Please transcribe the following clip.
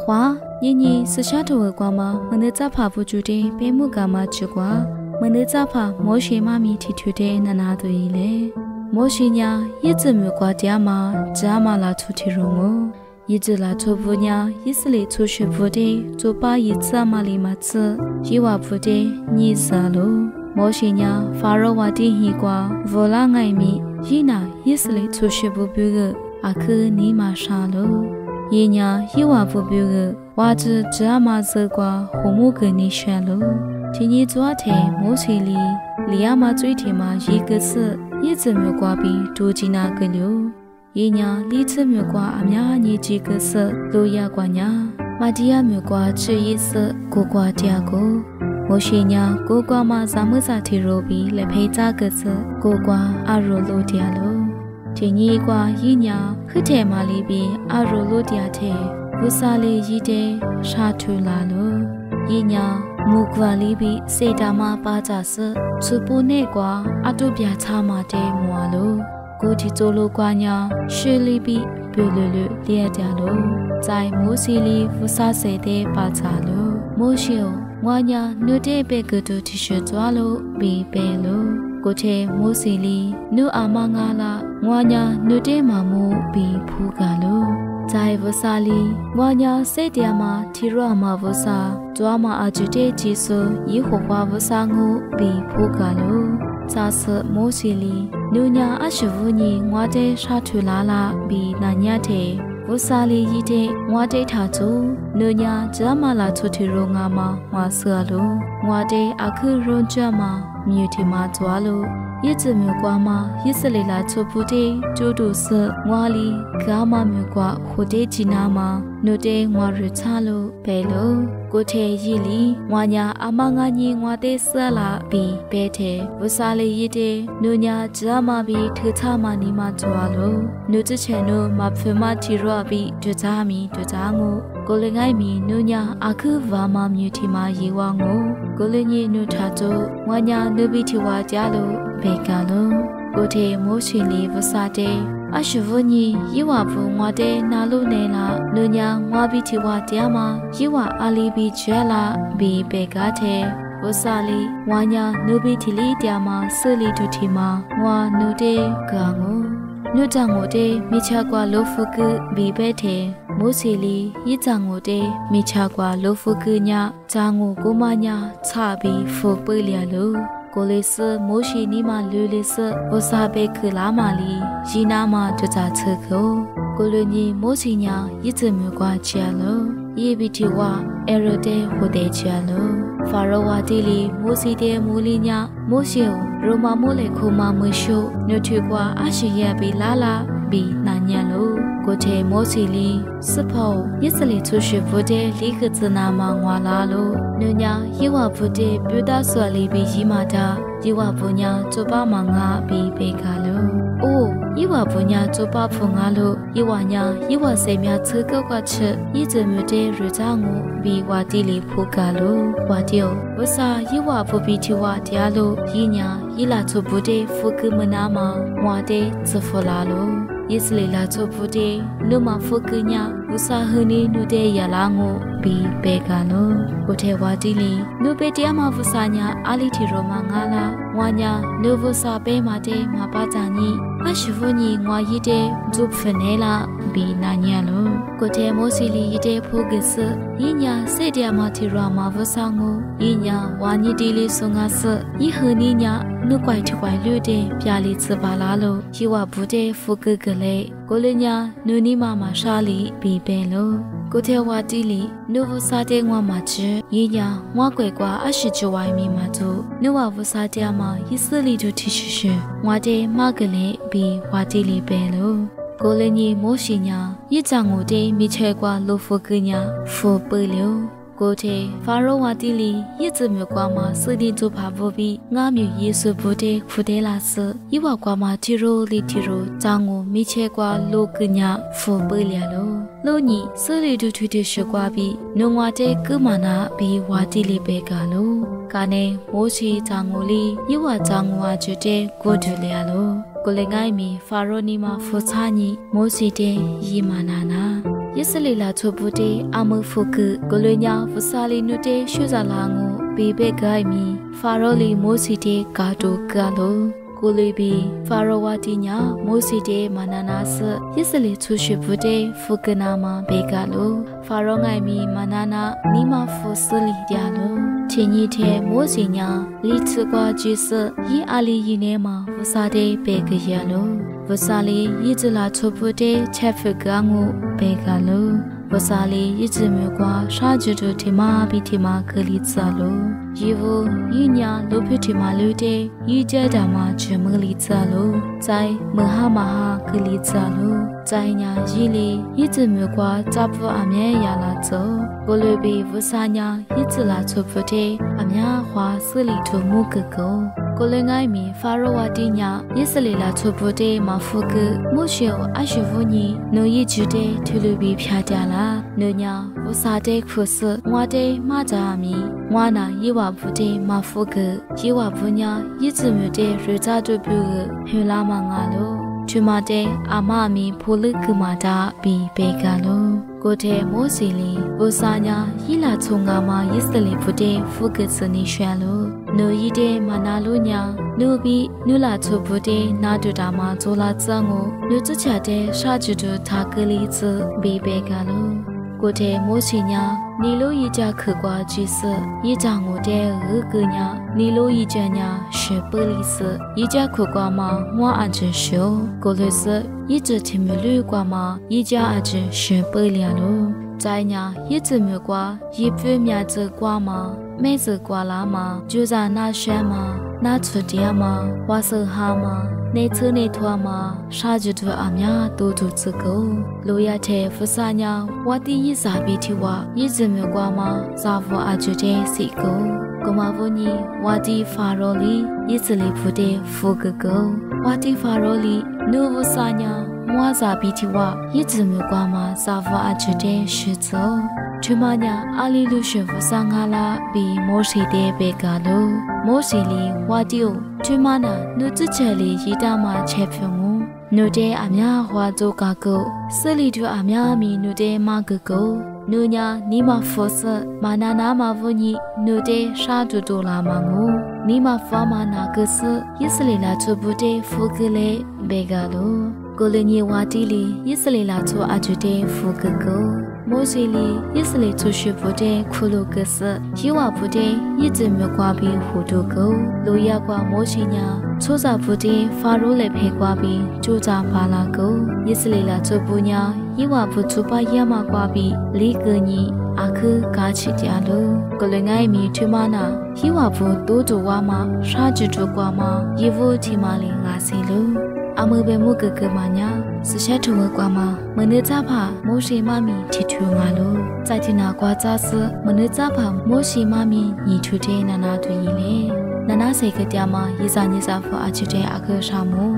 Hua, Yini, Sashato Guama, Manezapa Vujude, Bemugama Chugua, Manezapa, Moshe Mami Titude, Nanado Ile. Moshinya, Yizumugua Diama, Jama la Tutirumo, Yizula Tobunya, Yisli Tushivude, Toba Yizamali Matsu, Jiwa Vude, Nizalo, Moshinya, Farawadi Higua, Volangaimi, Yina, Yisli Tushibubu, Aku Nima Shalo, Yinya, Yiwa Bubu, Watu Jama Zagua, Homuga Nishalo, Tini Zuate, Mosili, Liama Zuitima, Yigas. 一直没挂比住进那个流，一年里次没挂阿娘你几个色，路亚挂娘，马蒂亚没挂吃一色，过挂第二个，我些年过挂嘛咱们在提罗比来陪咋个色，过挂阿罗路第二路，今年挂一年和天马里比阿罗路第二天，不啥嘞一代杀出来了，一年。 木瓜里比谁大妈巴扎斯，出不内瓜阿都别差嘛的莫路，古体走路瓜呀，水里比不溜溜裂掉路，在木西里不啥谁的巴扎路，木修我呀努的别个都提学抓路比白路，古体木西里努阿妈阿拉，我呀努的马木比铺嘎路。 在佛萨里，我伢谁的嘛？提罗嘛佛萨，做嘛阿舅的技术，以后话佛萨我比普嘎路。咋是摩西里，牛伢阿师傅呢？我的沙土拉拉比那伢的，佛萨里一的我的他做，牛伢怎么拉出提罗阿嘛？我色路，我的阿克容着嘛，没有提嘛做路。 一直没挂嘛，一直来拉错不的，就都是我里干嘛没挂，或者吉那嘛，弄得我日差路白路，过天一里，我伢阿妈阿尼我的色啦比白天，不啥嘞一的，侬伢这嘛比特差嘛你嘛做路，侬之前侬嘛分嘛提罗比就咋咪就咋我。 过来爱咪侬伢阿克娃嘛咪提嘛伊话我，过来你侬他做，我伢侬比提话家路白干路，过天莫去里不啥的，阿师傅你伊话不我的那路内啦，侬伢我比提话家嘛，伊话阿里比绝啦比白干的。 不啥哩，我伢侬比提里家嘛，手里头提嘛，我侬的干我，侬讲我的米吃过老夫个比白的。 莫西里一张我的米吃过老夫个伢，张我姑妈伢差比富不了路。过来是莫西你嘛流来是，我啥被去拉马里，伊那嘛就在车口。过来你莫西伢一直没挂车路，也比提话艾罗的活得车路。法罗瓦地里莫西的莫里伢莫修，罗马莫来库马莫修，你去过阿西也比拉拉比那伢路。 过去莫西里，是跑一直里出去不得立刻子那么我拉路，人家一话不得表达说里比一马的，一话不伢做把忙啊比别个路。哦，一话不伢做把风啊路，一话伢一话谁面吃个瓜吃，一直没得日子我比话地里铺个路，话丢，为啥一话不比提话第路，一伢一拉出不得富个么那么，我的自富拉路。 一直来拉错不的，侬嘛富个伢，为啥和你侬得也拉我比别个咯？我在话地里，侬别点嘛为啥伢阿里提罗嘛阿拉，我伢侬为啥别嘛的嘛巴扎你？阿师傅你我一的做分内啦比那伢咯？我在莫西里一的铺个是，一伢谁点嘛提罗嘛为啥我？一伢话你地里送阿是，一和你伢。 侬怪提怪溜的，别里吃巴拉喽，伊话不得富哥哥嘞。过来伢，侬你妈妈啥里比白喽？过条话地里，侬不啥的我妈吃，伊伢我乖乖阿是就外面嘛做，侬话不啥的嘛，伊死里就提出去，我的妈个嘞比话地里白喽。过来你莫西伢，一张我的米吃过老富哥伢富不了。 过去法罗瓦地里一直没挂嘛，手里做帕布比，俺没耶稣不得苦得拉丝，一话挂嘛提肉里提肉，张我没切挂老个伢富不了喽。老尼手里头推的是挂比，侬话的哥嘛那比瓦地里白个喽。干呢，莫去张我里，一话张我就得过得了喽。过来爱米法罗尼嘛富差尼，莫去的伊嘛那那。ယစ်စလီလာချိုပူတေအမဖုကကိုလွညာဖဆာလီနုတေရှုဇာလာငိုဘေဘေဂိုင်မီဖာရိုလီမိုစီတေကာတိုကာလိုကိုလီဘီဖာရိုဝါတီညာမိုစီတေမနာနာဆယစ်စလီချိုရှိပူတေဖုကနာမဘေကာလိုဖာရိုငိုင်မီမနာနာနီမဖိုဆလီတယာလိုချင်းကြီးတဲ့မိုးစီညာလီချကွာဂျီဆရီအာလီယီနေမှာဝစာတေဘေကရလိုဝစာလီရီဇလာချိုပူတေချက်ဖကငုဘေကလိုဝစာလီရီဇမြကွာရှာဂျူတူတီမာဘီတီမာကလီဇာလိုယေဝယညာလိုဖိတီမာလူတေရီကျတာမာချမလီဇာလိုဇိုင်မဟာမဟာကလီဇာလိုဇိုင်ညာရီလီရီဇမြကွာဇပ်ဖအမြဲရလာဇောကိုလွေဘီဝစာညာရီဇလာချိုပူတေအများဟွာဆလီထုံမုကကောကိုလငိုင်းမီဖာရိုဝါတီညာယစ်စလီလာချိုပူတေမဖုကမိုရှေအရှဝနီနိုယီဂျူတေထူလူဘီဖြာကြလာနိုညာဝစာတေခုဆငွာတေမဂျာမီငွာနာယေဝဖူတေမဖုကယေဝဖူညာယစ်စမြတေရေဇာတုပြုဟေလာမငါလိုချူမတေအာမမီဖိုလကမာတာဘီဘေကလိုကိုတေမိုးစီလီဝစာညာဟီလာချုံငါမယစ်စလီဖူတေဖုကစနီရှဲလိုနိုယီတေမနာလိုညာနိုဘီနူလာချိုပူတေနာဒူတာမာဇိုလာဇန်ကိုနူချချတဲ့ရှာဂျူတူထာကလီဇဘေဘေကလိုကိုတေမိုးစီညာနီလိုယီကြခကွာဂျီဆယီကြောင့်ကိုတဲ့ရကညာနီလိုယီချညာရှေပလီဆယီကြခကွာမှာငွာအချင်ရှောကိုလေဆယီချချင်မြလူကွာမှာယီကြအချင်ရှေပလီယာလိုဇိုင်ညာယီချမြကွာယီပြွေးမြချကွာမှာမဲစကွာလာမှာဂျူဇာနာရှမ်းမှာနာချူတယာမှာဝါဆဟာမှာနေချနေထွားမှာရှာဂျူတူအများတူတူစကောလိုရတဲ့ဖဆာညာဝတီရစာဘီတီဝါရစ်စမြကွာမှာဇာဖောအဂျူတဲ့စီကောကမာဝနီဝါတီဖာရိုလီရစ်စလီဖူတဲ့ဖူကကောဝါတီဖာရိုလီနိုဝဆာညာမွာဇာဘီတီဝါရစ်စမြကွာမှာဇာဖောအဂျူတဲ့ရှိစောချူမညာအာလီလူရှင်ဖဆာငါလာဘီမိုးစီတဲ့ဘေကလိုမိုးစီလီဝါတီယိုချူမနာနုချချဲလီရီတာမာချေဖြုံငူနုတဲအများဟွာဇိုကာကိုဆလီတူအများမီနုတဲမကကိုနုညာနီမဖောဆမာနာနာမဝညိနုတဲရှာတူတူလာမငူနီမဖာမနာကဆယစ်စလီလာချိုဘူတဲဖူကလေဘေဂါလိုကိုလညေဝါတီလီယစ်စလီလာချိုအဂျူတဲဖူကကိုမိုးစီလီယစ်စလီချိုရှိဘူတဲခုလိုကဆယေဝဘူတဲယစ်ကျမြကွာပြီးဟူတိုကိုလိုရကွာမိုးရှိညာချိုးစာဘူတဲဖာရိုးလေဖေကွာပြီးကြိုးကြပါလာကိုယစ်စလီလာချိုဘူညာယေဝဘူချိုပါရမကွာပြီးလီကညီအခုကားချစ်ကြလို့ကိုလငိုင်းမီထွမနာယေဝဘူတိုးတိုဝါမရှာဂျူတိုကွာမယေဝတီမာလီငါစီလို့အမဘေမုကကမညာစချက်ထုံကွာမမနေကြဖာမိုးရှိမမီတီထူငါလို့စိုက်တင်နာကွာကြဆမနေကြဖာမိုးရှိမမီညီထူတဲ့နာနာတူကြီးလေနာနာစေကကြမှာရေစာညစာဖောအချစ်တဲ့အခါရှာမို့